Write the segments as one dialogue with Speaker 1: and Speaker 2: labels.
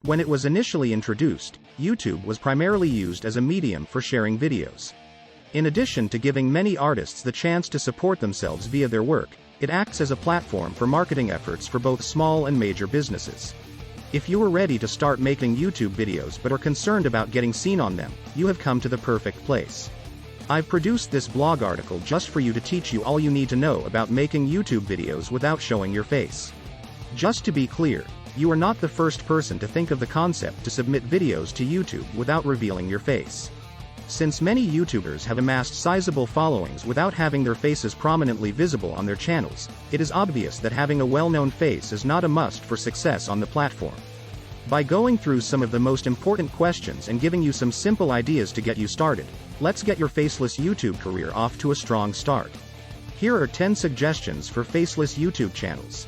Speaker 1: When it was initially introduced, YouTube was primarily used as a medium for sharing videos. In addition to giving many artists the chance to support themselves via their work, it acts as a platform for marketing efforts for both small and major businesses. If you are ready to start making YouTube videos but are concerned about getting seen on them, you have come to the perfect place. I've produced this blog article just for you to teach you all you need to know about making YouTube videos without showing your face. Just to be clear, you are not the first person to think of the concept to submit videos to YouTube without revealing your face. Since many YouTubers have amassed sizable followings without having their faces prominently visible on their channels, it is obvious that having a well-known face is not a must for success on the platform. By going through some of the most important questions and giving you some simple ideas to get you started, let's get your faceless YouTube career off to a strong start. Here are 10 suggestions for faceless YouTube channels.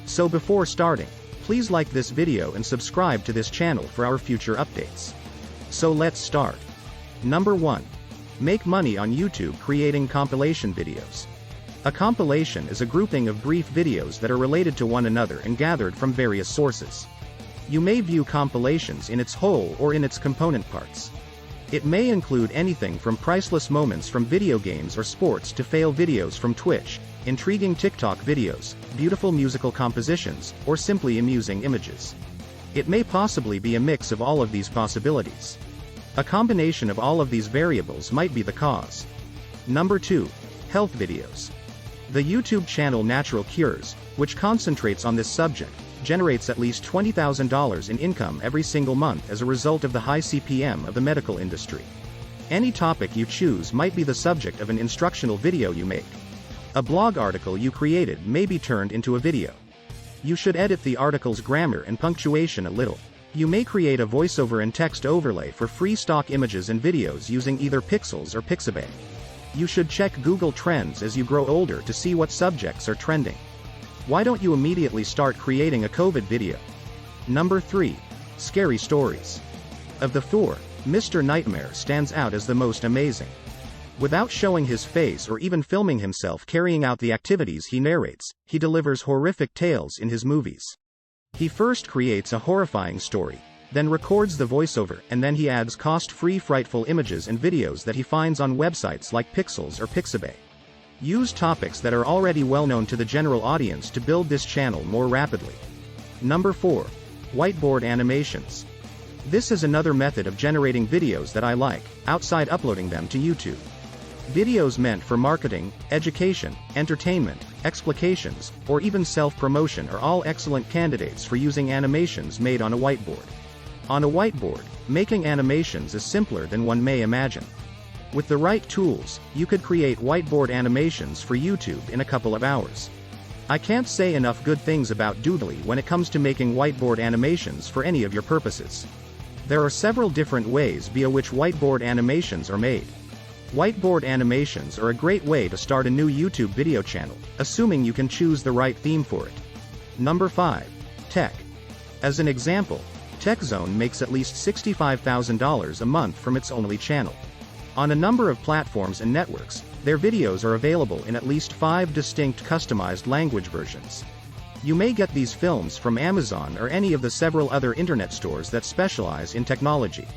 Speaker 1: So before starting, please like this video and subscribe to this channel for our future updates. So let's start. Number 1. Make money on YouTube creating compilation videos. A compilation is a grouping of brief videos that are related to one another and gathered from various sources. You may view compilations in its whole or in its component parts. It may include anything from priceless moments from video games or sports to fail videos from Twitch, intriguing TikTok videos, beautiful musical compositions, or simply amusing images. It may possibly be a mix of all of these possibilities. A combination of all of these variables might be the cause. Number 2. Health videos. The YouTube channel Natural Cures, which concentrates on this subject, generates at least $20,000 in income every single month as a result of the high CPM of the medical industry. Any topic you choose might be the subject of an instructional video you make. A blog article you created may be turned into a video. You should edit the article's grammar and punctuation a little. You may create a voiceover and text overlay for free stock images and videos using either Pixels or Pixabay. You should check Google Trends as you grow older to see what subjects are trending. Why don't you immediately start creating a COVID video? Number 3. Scary stories. Of the 4, Mr. Nightmare stands out as the most amazing. Without showing his face or even filming himself carrying out the activities he narrates, he delivers horrific tales in his movies. He first creates a horrifying story, then records the voiceover, and then he adds cost-free frightful images and videos that he finds on websites like Pixels or Pixabay. Use topics that are already well known to the general audience to build this channel more rapidly. Number 4. Whiteboard animations. This is another method of generating videos that I like, outside uploading them to YouTube. Videos meant for marketing, education, entertainment, explications, or even self-promotion are all excellent candidates for using animations made on a whiteboard. On a whiteboard, making animations is simpler than one may imagine. With the right tools, you could create whiteboard animations for YouTube in a couple of hours. I can't say enough good things about Doodly when it comes to making whiteboard animations for any of your purposes. There are several different ways via which whiteboard animations are made. Whiteboard animations are a great way to start a new YouTube video channel, assuming you can choose the right theme for it. Number 5. Tech. As an example, TechZone makes at least $65,000 a month from its only channel. On a number of platforms and networks, their videos are available in at least 5 distinct customized language versions. You may get these films from Amazon or any of the several other internet stores that specialize in technology.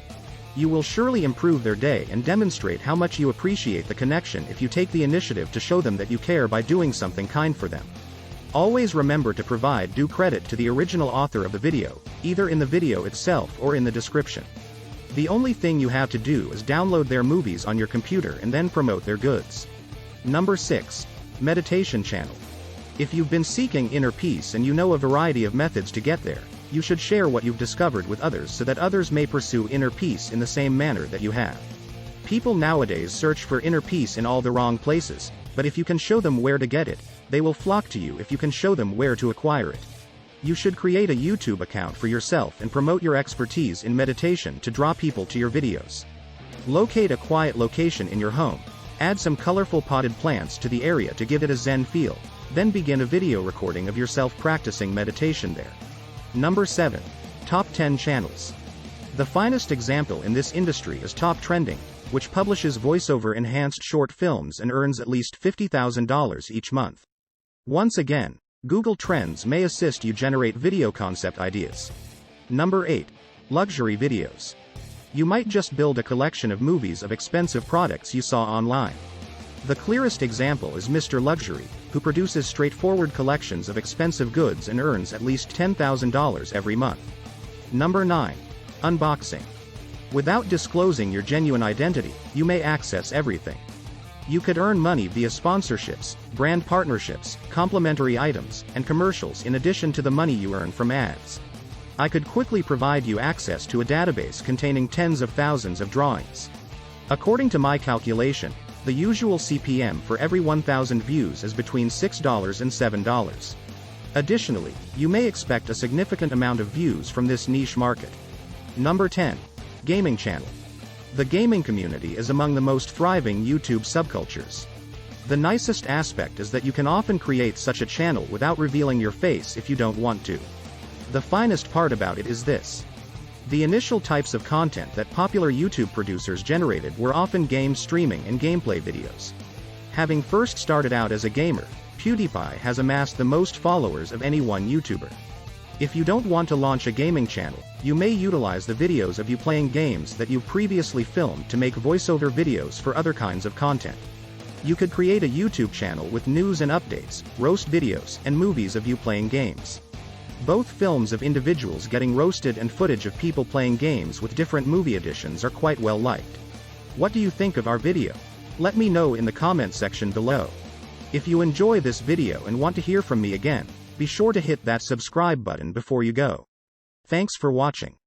Speaker 1: You will surely improve their day and demonstrate how much you appreciate the connection if you take the initiative to show them that you care by doing something kind for them. Always remember to provide due credit to the original author of the video, either in the video itself or in the description. The only thing you have to do is download their movies on your computer and then promote their goods. Number 6. Meditation channel. If you've been seeking inner peace and you know a variety of methods to get there, you should share what you've discovered with others so that others may pursue inner peace in the same manner that you have. People nowadays search for inner peace in all the wrong places, but if you can show them where to get it, they will flock to you if you can show them where to acquire it. You should create a YouTube account for yourself and promote your expertise in meditation to draw people to your videos. Locate a quiet location in your home, add some colorful potted plants to the area to give it a zen feel, then begin a video recording of yourself practicing meditation there. Number 7. Top 10 channels. The finest example in this industry is Top Trending, which publishes voiceover-enhanced short films and earns at least $50,000 each month. Once again, Google Trends may assist you generate video concept ideas. Number 8. Luxury videos. You might just build a collection of movies of expensive products you saw online. The clearest example is Mr. Luxury, who produces straightforward collections of expensive goods and earns at least $10,000 every month. Number 9. Unboxing. Without disclosing your genuine identity, you may access everything. You could earn money via sponsorships, brand partnerships, complimentary items, and commercials in addition to the money you earn from ads. I could quickly provide you access to a database containing tens of thousands of drawings. According to my calculation, the usual CPM for every 1,000 views is between $6 and $7. Additionally, you may expect a significant amount of views from this niche market. Number 10. Gaming channel. The gaming community is among the most thriving YouTube subcultures. The nicest aspect is that you can often create such a channel without revealing your face if you don't want to. The finest part about it is this. The initial types of content that popular YouTube producers generated were often game streaming and gameplay videos. Having first started out as a gamer, PewDiePie has amassed the most followers of any one YouTuber. If you don't want to launch a gaming channel, you may utilize the videos of you playing games that you've previously filmed to make voiceover videos for other kinds of content. You could create a YouTube channel with news and updates, roast videos, and movies of you playing games. Both films of individuals getting roasted and footage of people playing games with different movie editions are quite well liked. What do you think of our video? Let me know in the comment section below. If you enjoy this video and want to hear from me again, be sure to hit that subscribe button before you go. Thanks for watching.